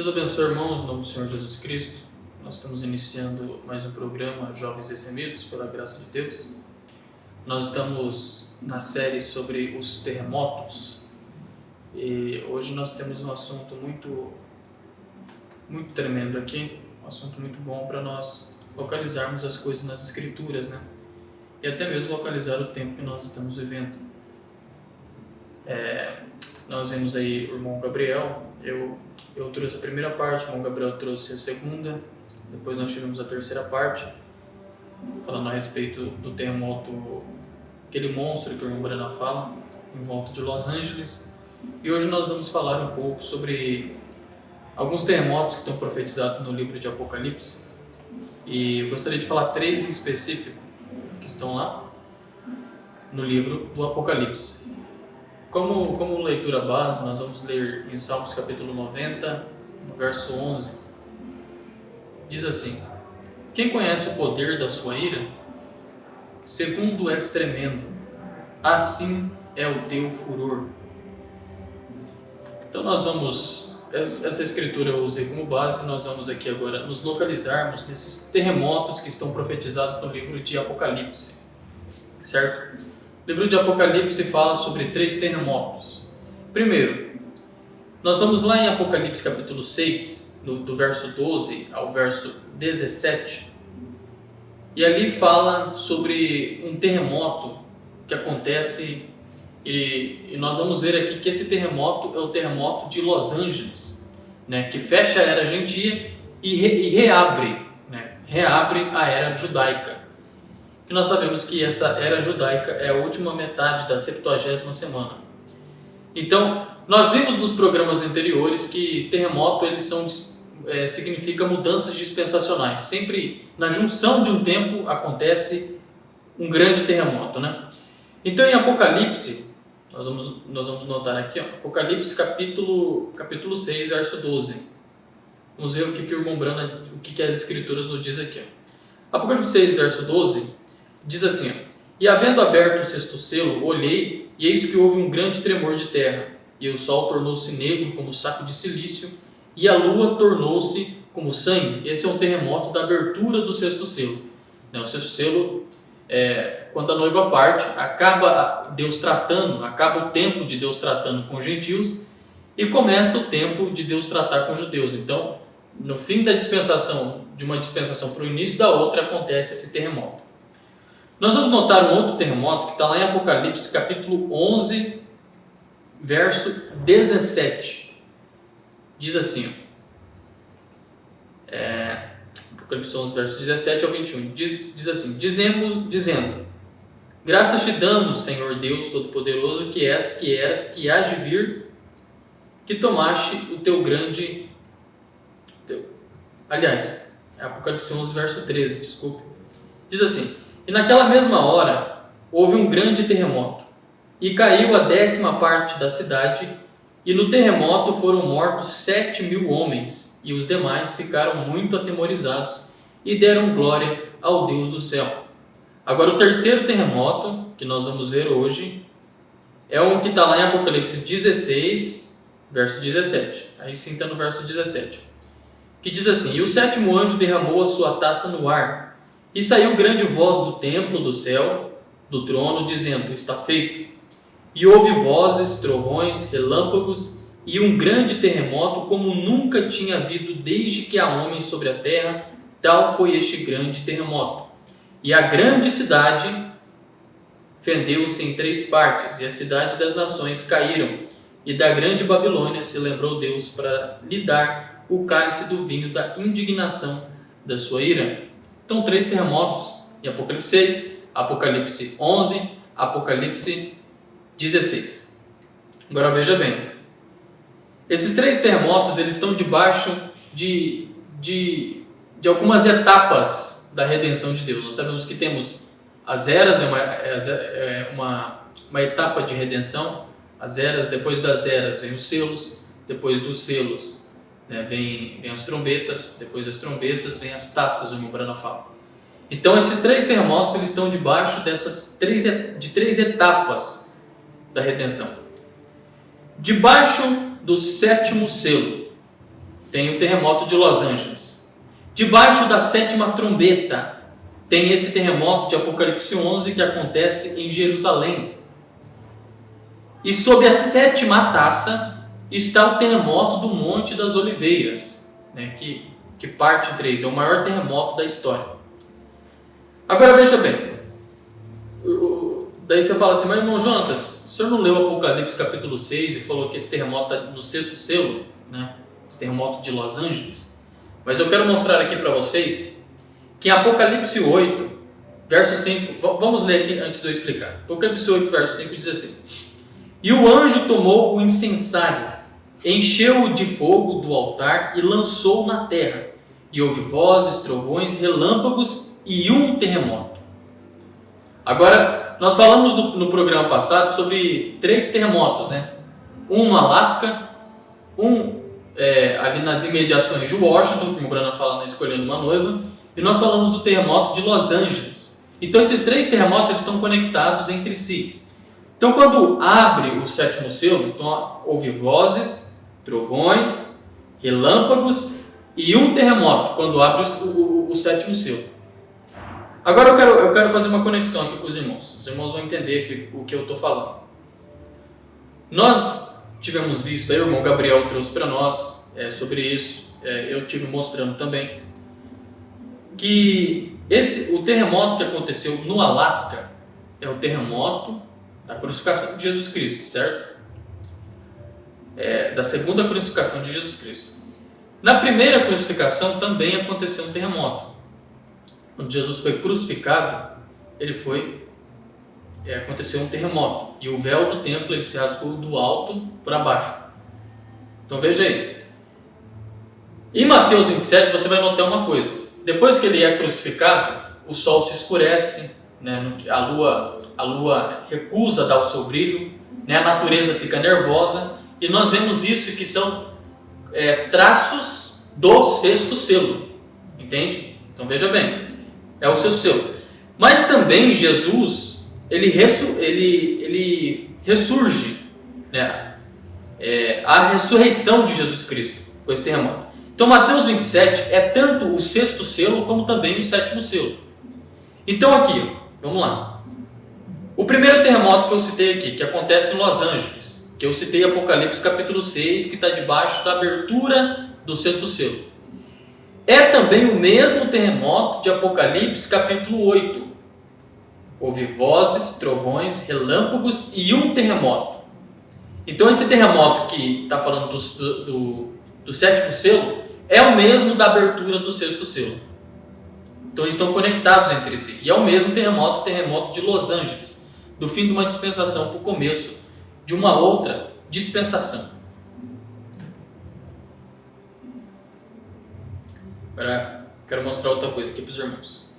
Deus abençoe, irmãos, em nome do Senhor Jesus Cristo. Nós estamos iniciando mais um programa Jovens Destemidos, pela graça de Deus. Nós estamos na série sobre os terremotos e hoje nós temos um assunto muito tremendo aqui, um assunto muito bom para nós localizarmos as coisas nas Escrituras, né? E até mesmo localizar o tempo que nós estamos vivendo. Nós vimos aí o irmão Gabriel, eu trouxe a primeira parte, o irmão Gabriel trouxe a segunda, depois nós tivemos a terceira parte, falando a respeito do terremoto, aquele monstro que o irmão Brana fala, em volta de Los Angeles. E hoje nós vamos falar um pouco sobre alguns terremotos que estão profetizados no livro de Apocalipse. E eu gostaria de falar três em específico, que estão lá no livro do Apocalipse. Como leitura base, nós vamos ler em Salmos capítulo 90, no verso 11. Diz assim: quem conhece o poder da sua ira? Segundo és tremendo, assim é o teu furor. Então essa escritura eu usei como base, nós vamos aqui agora nos localizarmos nesses terremotos que estão profetizados no livro de Apocalipse, certo? O livro de Apocalipse fala sobre 3 terremotos. Primeiro, nós vamos lá em Apocalipse capítulo 6, do verso 12 ao verso 17, e ali fala sobre um terremoto que acontece, e nós vamos ver aqui que esse terremoto é o terremoto de Los Angeles, né, que fecha a era gentia e reabre a era judaica. Que nós sabemos que essa era judaica é a última metade da 70ª semana. Então, nós vimos nos programas anteriores que terremoto significa mudanças dispensacionais. Sempre na junção de um tempo acontece um grande terremoto, né? Então, em Apocalipse, nós vamos notar aqui, Apocalipse capítulo 6, verso 12. Vamos ver o que o irmão Brana, o que as escrituras nos diz aqui. Apocalipse 6, verso 12, diz assim: e havendo aberto o 6º selo, olhei, e eis que houve um grande tremor de terra, e o sol tornou-se negro como saco de cilício, e a lua tornou-se como sangue. Esse é um terremoto da abertura do 6º selo. O 6º selo quando a noiva parte, acaba o tempo de Deus tratando com os gentios, e começa o tempo de Deus tratar com os judeus. Então, no fim da dispensação, de uma dispensação para o início da outra, acontece esse terremoto. Nós vamos notar um outro terremoto que está lá em Apocalipse capítulo 11, verso 17. Diz assim, Apocalipse 11, verso 17 ao 21. Diz assim: dizendo, graças te damos, Senhor Deus Todo-Poderoso, que és, que eras, que hás de vir, que tomaste o teu grande... Aliás, é Apocalipse 11, verso 13, desculpe. Diz assim: e naquela mesma hora houve um grande terremoto, e caiu a 10ª parte da cidade, e no terremoto foram mortos 7.000 homens, e os demais ficaram muito atemorizados, e deram glória ao Deus do céu. Agora, o terceiro terremoto, que nós vamos ver hoje, é o que está lá em Apocalipse 16, verso 17. Aí sim está no verso 17. Que diz assim: e o 7º anjo derramou a sua taça no ar, e saiu grande voz do templo do céu, do trono, dizendo: está feito. E houve vozes, trovões, relâmpagos, e um grande terremoto, como nunca tinha havido desde que há homens sobre a terra, tal foi este grande terremoto. E a grande cidade fendeu-se em 3 partes, e as cidades das nações caíram, e da grande Babilônia se lembrou Deus para lhe dar o cálice do vinho da indignação da sua ira. Então, 3 terremotos em Apocalipse 6, Apocalipse 11, Apocalipse 16. Agora veja bem, esses 3 terremotos eles estão debaixo de algumas etapas da redenção de Deus. Nós sabemos que temos as eras, uma etapa de redenção. As eras, depois das eras vem os selos, depois dos selos vem as trombetas, depois das trombetas vem as taças, o irmão Brana fala. Então esses 3 terremotos eles estão debaixo de 3 etapas da redenção. Debaixo do 7º selo, tem o terremoto de Los Angeles. Debaixo da 7ª trombeta, tem esse terremoto de Apocalipse 11 que acontece em Jerusalém. E sob a 7ª taça está o terremoto do Monte das Oliveiras, né, que parte em 3, é o maior terremoto da história. Agora veja bem, daí você fala assim, mas irmão Jonatas, o senhor não leu Apocalipse capítulo 6 e falou que esse terremoto está no 6º selo, né? Esse terremoto de Los Angeles? Mas eu quero mostrar aqui para vocês que em Apocalipse 8, verso 5, vamos ler aqui antes de eu explicar. Apocalipse 8, verso 5 diz assim: E o anjo tomou o incensário, encheu-o de fogo do altar e lançou na terra, e houve vozes, trovões, relâmpagos e um terremoto. Agora, nós falamos no programa passado sobre 3 terremotos, né? Um no Alasca, ali nas imediações de Washington, como o Brana fala na Escolhendo uma Noiva, e nós falamos do terremoto de Los Angeles. Então esses 3 terremotos eles estão conectados entre si. Então quando abre o 7º selo, então, houve vozes, trovões, relâmpagos e um terremoto quando abre o 7º selo. Agora eu quero fazer uma conexão aqui com os irmãos. Os irmãos vão entender o que eu estou falando. Nós tivemos visto, aí o irmão Gabriel trouxe para nós sobre isso, eu tive mostrando também, que o terremoto que aconteceu no Alasca é o terremoto da crucificação de Jesus Cristo, certo? Da segunda crucificação de Jesus Cristo. Na primeira crucificação também aconteceu um terremoto. Quando Jesus foi crucificado, aconteceu um terremoto e o véu do templo ele se rasgou do alto para baixo. Então veja aí. Em Mateus 27 você vai notar uma coisa. Depois que ele é crucificado, o sol se escurece, né? A lua recusa dar o seu brilho, né? A natureza fica nervosa e nós vemos isso que são traços do 6º selo. Entende? Então veja bem. É o seu selo. Mas também Jesus, ele ressurge, né? A ressurreição de Jesus Cristo com esse terremoto. Então Mateus 27 é tanto o 6º selo como também o 7º selo. Então aqui, vamos lá. O primeiro terremoto que eu citei aqui, que acontece em Los Angeles, que eu citei Apocalipse capítulo 6, que está debaixo da abertura do 6º selo. É também o mesmo terremoto de Apocalipse capítulo 8. Houve vozes, trovões, relâmpagos e um terremoto. Então esse terremoto que está falando do 7º selo é o mesmo da abertura do 6º selo. Então eles estão conectados entre si. E é o mesmo terremoto de Los Angeles, do fim de uma dispensação para o começo de uma outra dispensação. Agora, quero mostrar outra coisa aqui para os irmãos.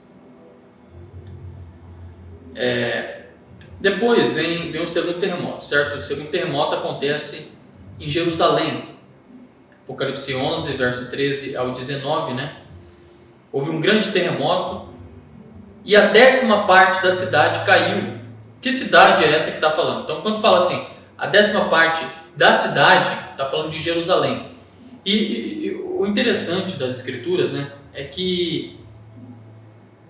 Depois vem o segundo terremoto, certo? O segundo terremoto acontece em Jerusalém. Apocalipse 11, verso 13 ao 19, né? Houve um grande terremoto e a 10ª parte da cidade caiu. Que cidade é essa que está falando? Então, quando fala assim, a 10ª parte da cidade, está falando de Jerusalém. E o interessante das escrituras, né, é que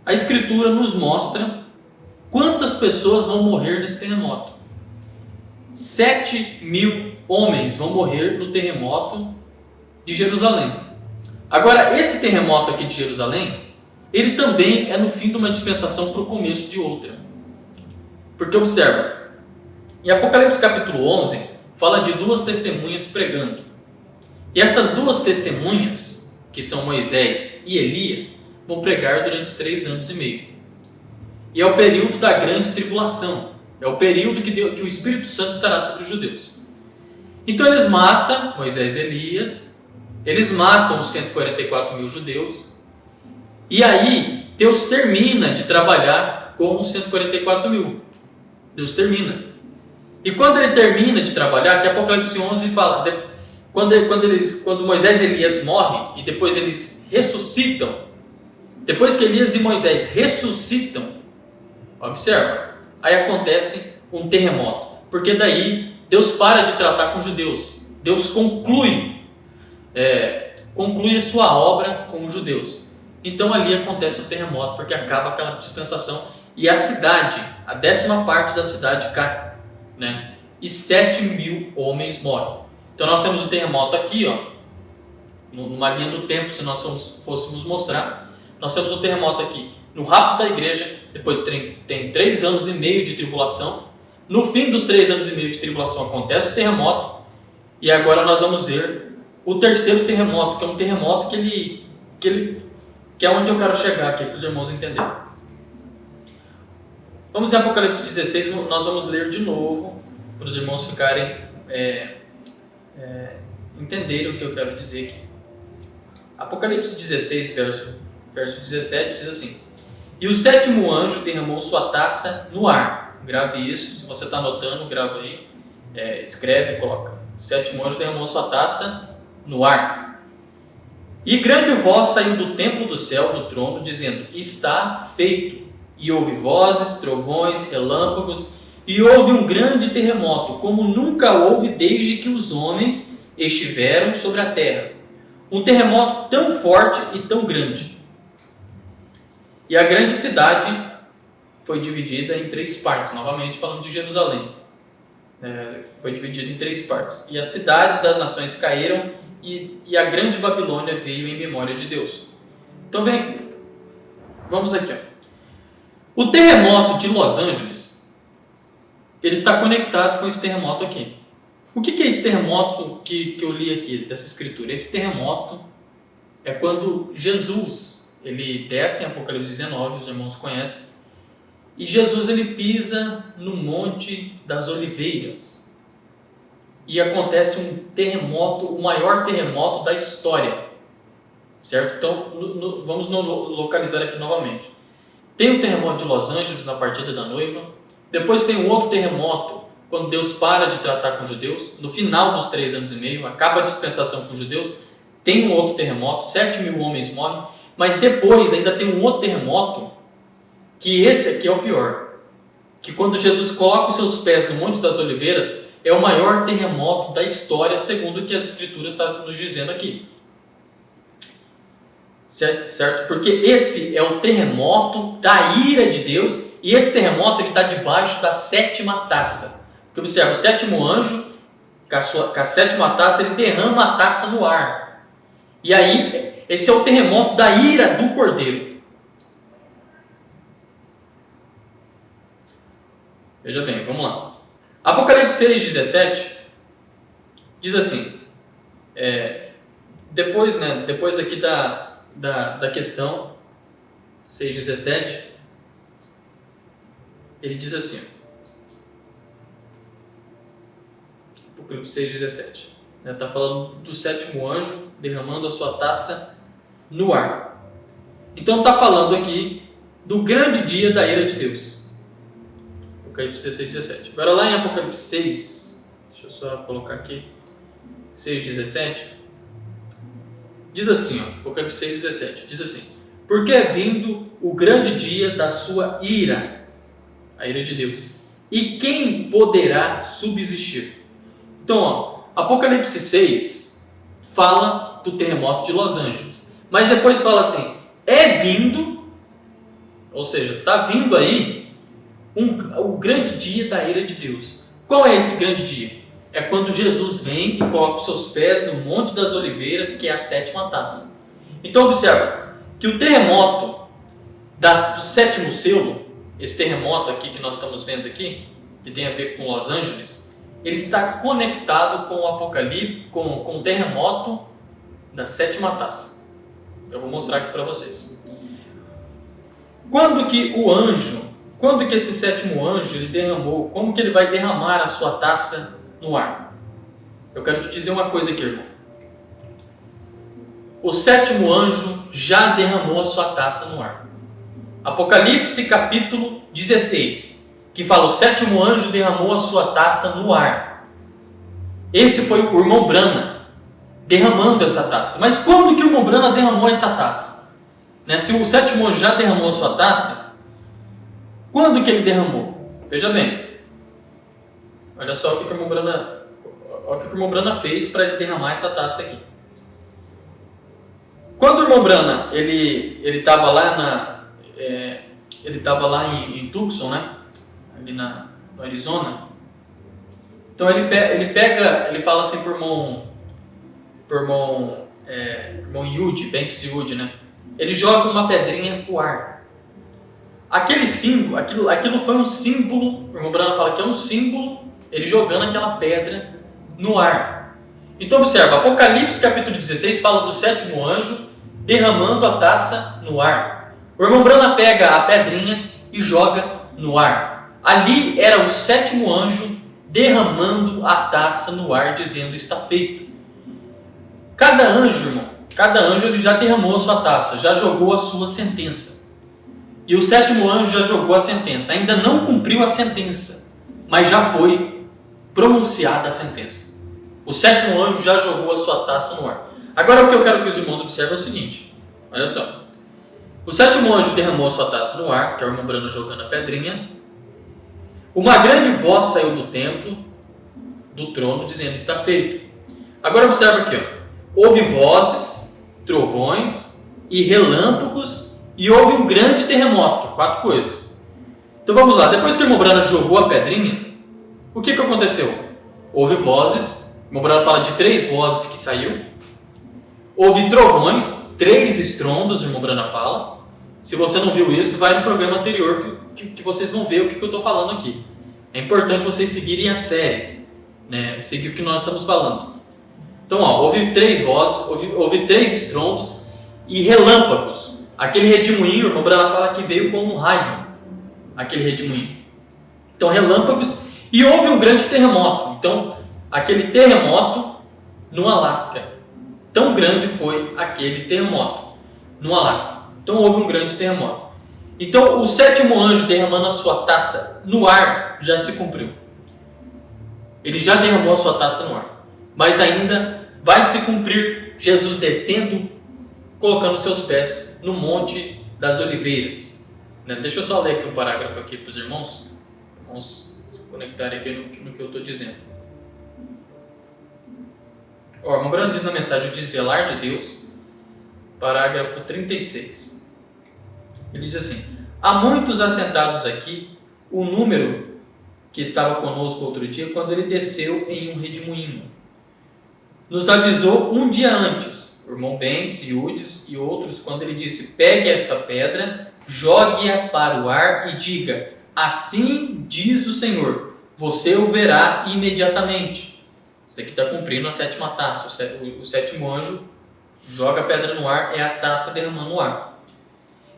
a escritura nos mostra quantas pessoas vão morrer nesse terremoto. 7.000 homens vão morrer no terremoto de Jerusalém. Agora, esse terremoto aqui de Jerusalém, ele também é no fim de uma dispensação para o começo de outra. Porque observa, em Apocalipse capítulo 11, fala de 2 testemunhas pregando. E essas 2 testemunhas, que são Moisés e Elias, vão pregar durante 3 anos e meio. E é o período da grande tribulação. É o período que o Espírito Santo estará sobre os judeus. Então eles matam Moisés e Elias, eles matam os 144.000 judeus, e aí Deus termina de trabalhar com os 144.000. Deus termina. E quando ele termina de trabalhar, que Apocalipse 11 fala, quando Moisés e Elias morrem e depois eles ressuscitam, depois que Elias e Moisés ressuscitam, observa, aí acontece um terremoto, porque daí Deus para de tratar com os judeus, Deus conclui conclui a sua obra com os judeus. Então ali acontece o terremoto, porque acaba aquela dispensação e a cidade, a 10ª parte da cidade cai, né? E 7.000 homens morrem. Então nós temos o terremoto aqui, ó, numa linha do tempo, se nós fôssemos mostrar, nós temos o terremoto aqui no rapto da igreja, depois tem 3 anos e meio de tribulação. No fim dos 3 anos e meio de tribulação acontece o terremoto, e agora nós vamos ver o terceiro terremoto, que é um terremoto que é onde eu quero chegar aqui, para os irmãos entenderem. Vamos em Apocalipse 16, nós vamos ler de novo, para os irmãos ficarem, entenderem o que eu quero dizer aqui. Apocalipse 16, verso 17, diz assim: E o 7º anjo derramou sua taça no ar. Grave isso, se você está anotando, grava aí, escreve e coloca. O 7º anjo derramou sua taça no ar. E grande voz saiu do templo do céu, do trono, dizendo: Está feito. E houve vozes, trovões, relâmpagos, e houve um grande terremoto, como nunca houve desde que os homens estiveram sobre a terra. Um terremoto tão forte e tão grande. E a grande cidade foi dividida em 3 partes, novamente falando de Jerusalém. Foi dividida em 3 partes. E as cidades das nações caíram, e a grande Babilônia veio em memória de Deus. Então vamos aqui. Ó. O terremoto de Los Angeles, ele está conectado com esse terremoto aqui. O que é esse terremoto que eu li aqui, dessa escritura? Esse terremoto é quando Jesus, ele desce em Apocalipse 19, os irmãos conhecem, e Jesus ele pisa no Monte das Oliveiras. E acontece um terremoto, o maior terremoto da história. Certo? Então, vamos localizar aqui novamente. Tem o terremoto de Los Angeles na partida da noiva. Depois tem um outro terremoto, quando Deus para de tratar com os judeus. No final dos 3 anos e meio, acaba a dispensação com os judeus. Tem um outro terremoto, 7.000 homens morrem. Mas depois ainda tem um outro terremoto, que esse aqui é o pior. Que quando Jesus coloca os seus pés no Monte das Oliveiras, é o maior terremoto da história, segundo o que as Escrituras estão nos dizendo aqui. Certo? Porque esse é o terremoto da ira de Deus, e esse terremoto ele está debaixo da 7ª taça. Porque observa, o 7º anjo, com a 7ª taça, ele derrama a taça no ar. E aí, esse é o terremoto da ira do Cordeiro. Veja bem, vamos lá. Apocalipse 6,17 diz assim, depois aqui da questão 6,17, ele diz assim, Apocalipse 6,17, está falando do 7º anjo derramando a sua taça no ar. Então está falando aqui do grande dia da ira de Deus. Apocalipse 6,17. Agora lá em Apocalipse 6, deixa eu só colocar aqui, 6,17, diz assim, ó, Apocalipse 6,17, diz assim: Porque é vindo o grande dia da sua ira, a ira de Deus, e quem poderá subsistir? Então, ó, Apocalipse 6 fala do terremoto de Los Angeles, mas depois fala assim, é vindo, ou seja, está vindo aí o grande dia da ira de Deus. Qual é esse grande dia? É quando Jesus vem e coloca os seus pés no Monte das Oliveiras, que é a 7ª taça. Então observa que o terremoto do 7º selo, esse terremoto aqui que nós estamos vendo aqui, que tem a ver com Los Angeles, ele está conectado com o Apocalipse, com o terremoto da 7ª taça. Eu vou mostrar aqui para vocês. Quando que esse 7º anjo ele derramou, como que ele vai derramar a sua taça no ar? Eu quero te dizer uma coisa aqui, irmão. O 7º anjo já derramou a sua taça no ar. Apocalipse capítulo 16, que fala: o 7º anjo derramou a sua taça no ar. Esse foi o irmão Brana derramando essa taça. Mas quando que o irmão Brana derramou essa taça? Se o 7º anjo já derramou a sua taça, quando que ele derramou? Veja bem. Olha só o que o irmão Brana fez para ele derramar essa taça aqui. Quando o irmão Brana, ele estava lá ele estava lá em Tucson, né? Ali no Arizona. Então ele fala assim pro irmão Yudi, Banks Yudi, né? Ele joga uma pedrinha pro ar. Aquele símbolo, aquilo foi um símbolo, o irmão Brana fala que é um símbolo, ele jogando aquela pedra no ar. Então observa, Apocalipse capítulo 16 fala do sétimo anjo derramando a taça no ar. O irmão Brana pega a pedrinha e joga no ar. Ali era o sétimo anjo derramando a taça no ar, dizendo: está feito. Cada anjo, irmão, ele já derramou a sua taça, já jogou a sua sentença. E o sétimo anjo já jogou a sentença. Ainda não cumpriu a sentença, mas já foi pronunciada a sentença. O sétimo anjo já jogou a sua taça no ar. Agora o que eu quero que os irmãos observem é o seguinte. Olha só. O sétimo anjo derramou a sua taça no ar, que é o irmão Brana jogando a pedrinha. Uma grande voz saiu do templo, do trono, dizendo: está feito. Agora observa aqui, ó. Houve vozes, trovões e relâmpagos, e houve um grande terremoto. 4 coisas. Então vamos lá. Depois que o irmão Brana jogou a pedrinha, o que aconteceu? Houve vozes. O irmão Brana fala de 3 vozes que saiu. Houve trovões, 3 estrondos, o irmão Brana fala. Se você não viu isso, vai no programa anterior que vocês vão ver o que eu estou falando aqui. É importante vocês seguirem as séries, né? Seguir o que nós estamos falando. Então, ó, houve 3 vozes, houve 3 estrondos e relâmpagos. Aquele redemoinho, o irmão Brana fala que veio como um raio, aquele redemoinho. Então, relâmpagos, e houve um grande terremoto. Então, aquele terremoto no Alasca. Tão grande foi aquele terremoto no Alasca. Então, houve um grande terremoto. Então, o sétimo anjo derramando a sua taça no ar já se cumpriu. Ele já derramou a sua taça no ar. Mas ainda vai se cumprir Jesus descendo, colocando seus pés no Monte das Oliveiras. Deixa eu só ler aqui um parágrafo aqui para os irmãos. Vamos se conectar aqui no que eu estou dizendo. O irmão Brana diz na mensagem: o desvelar de Deus, parágrafo 36. Ele diz assim: há muitos assentados aqui, o número que estava conosco outro dia, quando ele desceu em um redemoinho. Nos avisou um dia antes, o irmão Banks, Yudes e outros, quando ele disse: pegue esta pedra, jogue-a para o ar e diga: assim diz o Senhor, você o verá imediatamente. Isso aqui está cumprindo a 7ª taça. O sétimo anjo joga a pedra no ar, é a taça derramando no ar.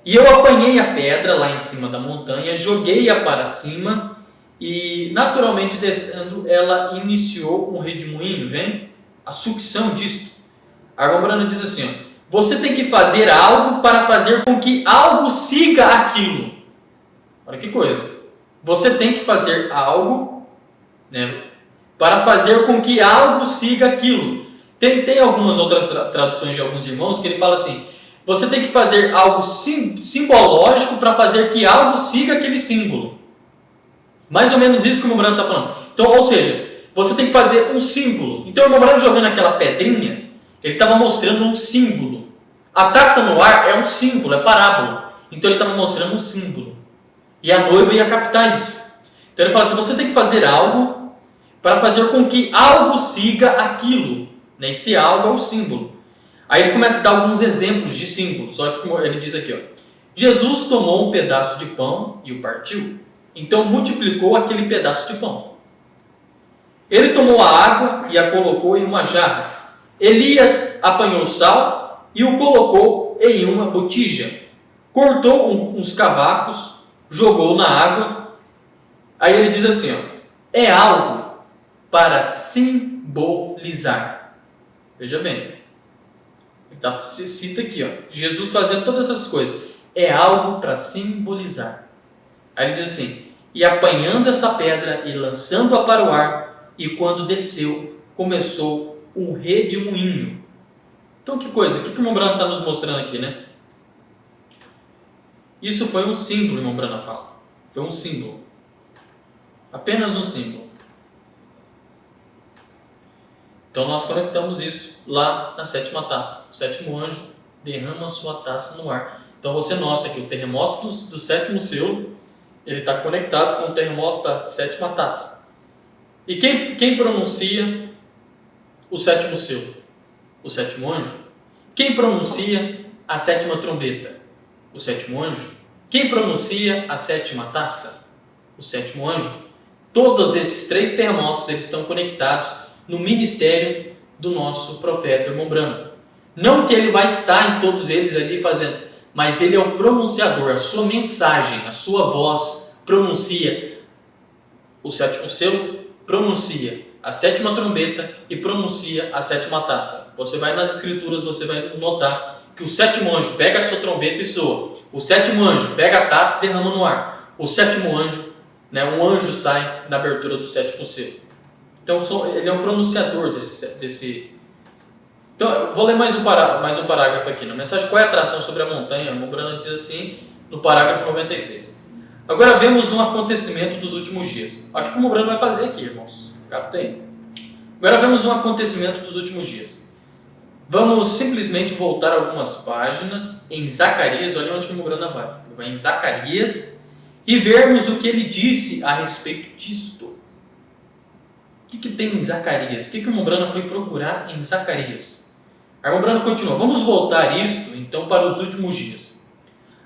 E eu apanhei a pedra lá em cima da montanha, joguei-a para cima e, naturalmente descendo, ela iniciou um redemoinho, vem? A sucção disto. A irmã Brana diz assim, ó, você tem que fazer algo para fazer com que algo siga aquilo. Olha que coisa. Você tem que fazer algo, né, para fazer com que algo siga aquilo. Tem algumas outras traduções de alguns irmãos que ele fala assim, você tem que fazer algo simbológico para fazer que algo siga aquele símbolo. Mais ou menos isso que o irmão Brana está falando. Então, ou seja, você tem que fazer um símbolo. Então, o irmão Brana jogando aquela pedrinha, ele estava mostrando um símbolo. A taça no ar é um símbolo, é parábola. Então, ele estava mostrando um símbolo. E a noiva ia captar isso. Então, ele fala assim, você tem que fazer algo para fazer com que algo siga aquilo. Esse algo é o símbolo. Aí ele começa a dar alguns exemplos de símbolos. Olha o que ele diz aqui, ó. Jesus tomou um pedaço de pão e o partiu. Então multiplicou aquele pedaço de pão. Ele tomou a água e a colocou em uma jarra. Elias apanhou sal e o colocou em uma botija. Cortou uns cavacos, jogou na água. Aí ele diz assim, ó, é algo para simbolizar. Veja bem, ele cita aqui, ó, Jesus fazendo todas essas coisas. É algo para simbolizar. Aí ele diz assim, e apanhando essa pedra e lançando-a para o ar, e quando desceu, começou um redemoinho. Então que coisa, o que o irmão Brana está nos mostrando aqui, né? Isso foi um símbolo, o irmão Brana fala. Foi um símbolo. Apenas um símbolo. Então nós conectamos isso lá na 7ª taça. O sétimo anjo derrama a sua taça no ar. Então você nota que o terremoto do sétimo selo, ele está conectado com o terremoto da sétima taça. E quem pronuncia o sétimo selo? O sétimo anjo. Quem pronuncia a sétima trombeta? O sétimo anjo. Quem pronuncia a sétima taça? O sétimo anjo. Todos esses 3 terremotos eles estão conectados no ministério do nosso profeta, irmão Branham. Não que ele vai estar em todos eles ali fazendo, mas ele é o pronunciador, a sua mensagem, a sua voz pronuncia o sétimo selo, pronuncia a sétima trombeta e pronuncia a sétima taça. Você vai nas escrituras, você vai notar que o sétimo anjo pega a sua trombeta e soa. O sétimo anjo pega a taça e derrama no ar. O sétimo anjo, um anjo sai na abertura do sétimo selo. Então ele é um pronunciador desse. Então eu vou ler mais um parágrafo aqui. Na mensagem Qual é a atração sobre a montanha? O Branham diz assim no parágrafo 96. Agora vemos um acontecimento dos últimos dias. Olha o que o Branham vai fazer aqui, irmãos. Capta aí. Agora vemos um acontecimento dos últimos dias. Vamos simplesmente voltar algumas páginas em Zacarias. Olha onde que o Branham vai. Ele vai em Zacarias e vermos o que ele disse a respeito disto. O que tem em Zacarias? O que o irmão Branham foi procurar em Zacarias? A irmã Branham continua. Vamos voltar isto, então, para os últimos dias.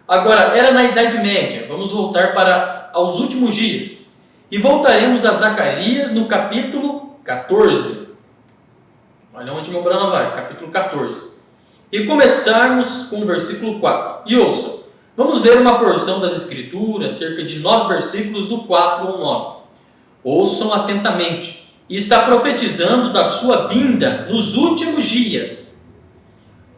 Agora, era na Idade Média. Vamos voltar para aos últimos dias. E voltaremos a Zacarias no capítulo 14. Olha onde o irmão Branham vai. Capítulo 14. E começarmos com o versículo 4. E ouçam. Vamos ler uma porção das Escrituras, cerca de 9 versículos, do 4 ao 9. Ouçam atentamente. E está profetizando da sua vinda nos últimos dias.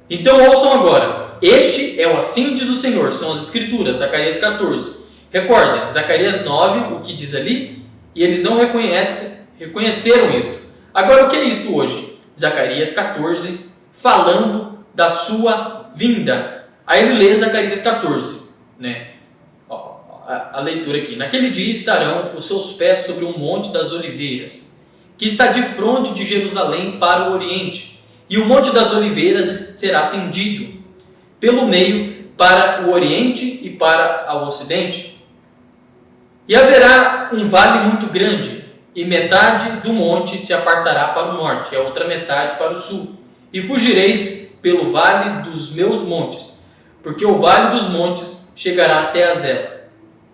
Então ouçam agora. Este é o assim diz o Senhor. São as Escrituras, Zacarias 14. Recordem, Zacarias 9, o que diz ali, e eles não reconheceram isto. Agora o que é isto hoje? Zacarias 14, falando da sua vinda. Aí ele lê Zacarias 14, a leitura aqui. Naquele dia estarão os seus pés sobre o Monte das Oliveiras, que está de fronte de Jerusalém para o Oriente, e o Monte das Oliveiras será fendido pelo meio para o Oriente e para o Ocidente. E haverá um vale muito grande, e metade do monte se apartará para o norte, e a outra metade para o sul. E fugireis pelo vale dos meus montes, porque o vale dos montes chegará até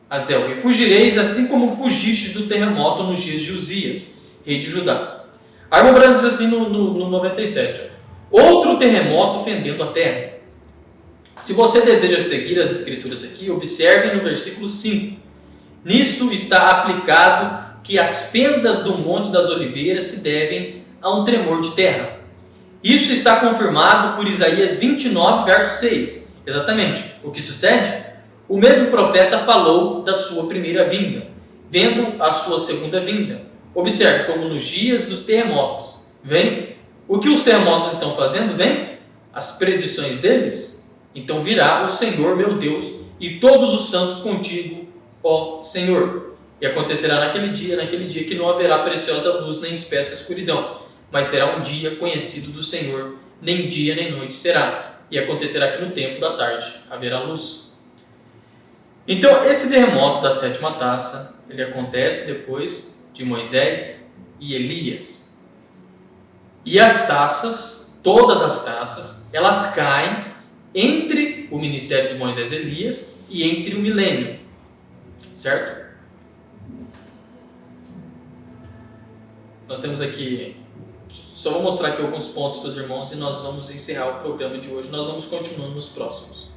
Azel. E fugireis assim como fugistes do terremoto nos dias de Uzias, rei de Judá. A irmã Branham diz assim no 97. Outro terremoto fendendo a terra. Se você deseja seguir as escrituras aqui, observe no versículo 5. Nisso está aplicado que as fendas do Monte das Oliveiras se devem a um tremor de terra. Isso está confirmado por Isaías 29, verso 6. Exatamente. O que sucede? O mesmo profeta falou da sua primeira vinda, vendo a sua segunda vinda. Observe como nos dias dos terremotos. Vem? O que os terremotos estão fazendo? Vem? As predições deles? Então virá o Senhor meu Deus e todos os santos contigo, ó Senhor. E acontecerá naquele dia que não haverá preciosa luz nem espessa escuridão, mas será um dia conhecido do Senhor, nem dia nem noite será. E acontecerá que no tempo da tarde haverá luz. Então esse terremoto da sétima taça, ele acontece depois de Moisés e Elias. E as taças, todas as taças, elas caem entre o ministério de Moisés e Elias e entre o milênio. Certo? Nós temos aqui, só vou mostrar aqui alguns pontos para os irmãos e nós vamos encerrar o programa de hoje. Nós vamos continuando nos próximos.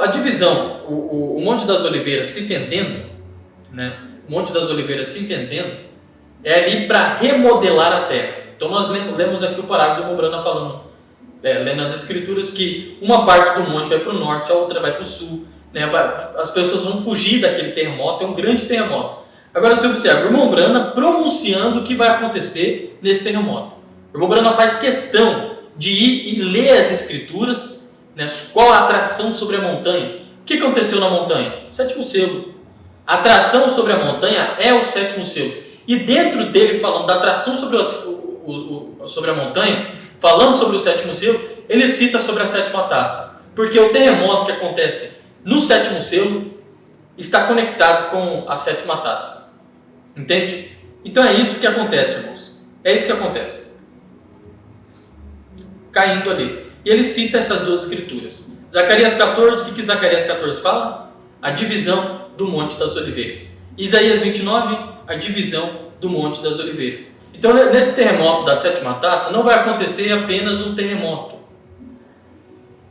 A divisão, o Monte das Oliveiras se fendendo, o Monte das Oliveiras se fendendo, é ali para remodelar a terra. Então nós lemos aqui o parágrafo do Mombrana falando, lendo as escrituras, que uma parte do monte vai para o norte, a outra vai para o sul, as pessoas vão fugir daquele terremoto, é um grande terremoto. Agora você observa, o irmão Brana pronunciando o que vai acontecer nesse terremoto. O irmão Brana faz questão de ir e ler as escrituras, qual a atração sobre a montanha. O que aconteceu na montanha? Sétimo selo. A atração sobre a montanha é o sétimo selo. E dentro dele, falando da atração sobre a montanha, falando sobre o sétimo selo, ele cita sobre a sétima taça. Porque o terremoto que acontece no sétimo selo está conectado com a sétima taça. Entende? Então é isso que acontece, irmãos. É isso que acontece. Caindo ali. E ele cita essas duas escrituras. Zacarias 14, o que Zacarias 14 fala? A divisão do Monte das Oliveiras. Isaías 29, a divisão do Monte das Oliveiras. Então, nesse terremoto da sétima taça, não vai acontecer apenas um terremoto.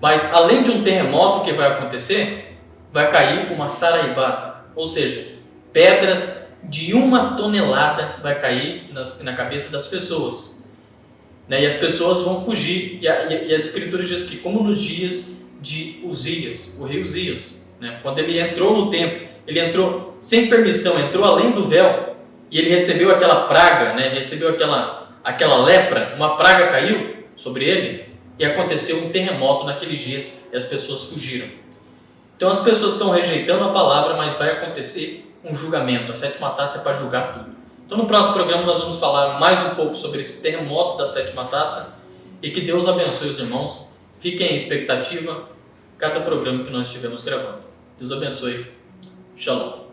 Mas, além de um terremoto que vai acontecer, vai cair uma saraivata. Ou seja, pedras de 1 tonelada vai cair na cabeça das pessoas. E as pessoas vão fugir. E as escrituras dizem que, como nos dias de Uzias, o rei Uzias, quando ele entrou no templo, ele entrou sem permissão, entrou além do véu, e ele recebeu aquela praga, recebeu aquela lepra, uma praga caiu sobre ele, e aconteceu um terremoto naqueles dias, e as pessoas fugiram. Então as pessoas estão rejeitando a palavra, mas vai acontecer um julgamento. A sétima taça é para julgar tudo. Então no próximo programa nós vamos falar mais um pouco sobre esse terremoto da sétima taça, e que Deus abençoe os irmãos. Fiquem em expectativa cada programa que nós estivermos gravando. Deus abençoe. Shalom.